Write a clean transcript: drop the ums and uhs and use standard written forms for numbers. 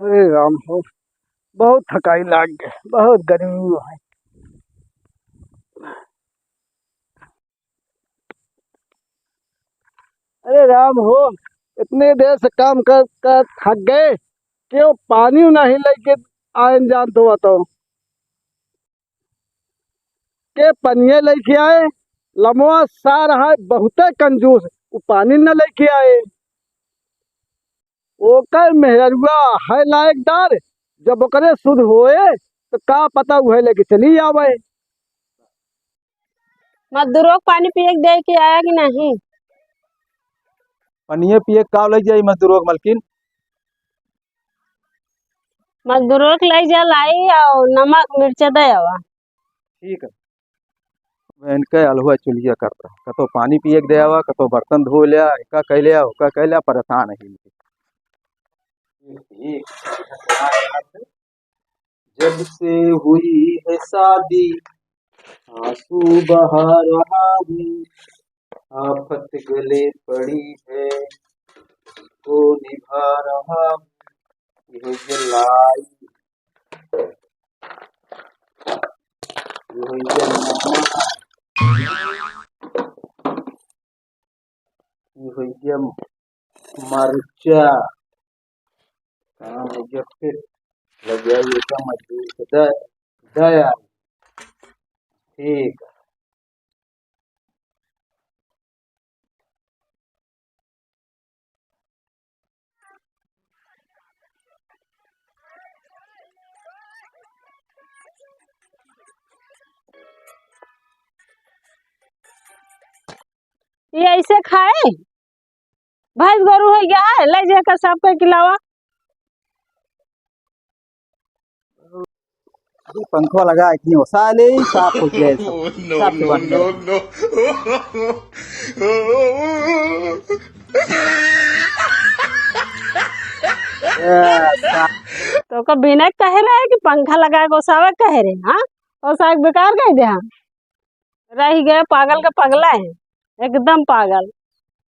अरे राम हो, बहुत थकाई लाग गए, बहुत गर्मी है। अरे राम हो, इतने देर से काम कर कर थक गए। क्यों पानी नहीं लेके आए जान तो बताओ। के पनिये लेके आए। लमवा सा रहा है, बहुते कंजूस। वो पानी न लेके आए। ओकर मेहरुआ है लायकदार। जब ओकरे शुद्ध होए तो का पता वह लेके चली आवे। मजदूरों को पानी पिए के दे के आया कि नहीं? पनिये पिए का लग जाई मजदूरों के मलकिन। मजदूरों को ले जा लाई और नमक मिर्च दे आवा। ठीक है। इनके अलहुआ चुलिया करता कतो पानी पिए के दे आवा, कतो बर्तन धो लिया, एका कह लिया ओका कह लिया, परेशान है इनके। जब से हुई है शादी आंसू बहा रहा हूँ, आफत गले पड़ी है को निभा रहा हूँ। यह जलाई यह जलना यह मरचा काम है। जब फिर लग जाइए का मजदूर से दया। ठीक है। ये ऐसे खाए? भैंस गोरू हो गया है, ले जाकर सबके खिलावा। अभी पंखा लगा इतनी हो साले साफ हो गया सब साफ से बन गया। तो कभी नहीं कह रहे कि पंखा लगा के ओसावे कह रहे। हाँ, ओसा बेकार कह दे। हम रह गए पागल का पगला है, एकदम पागल।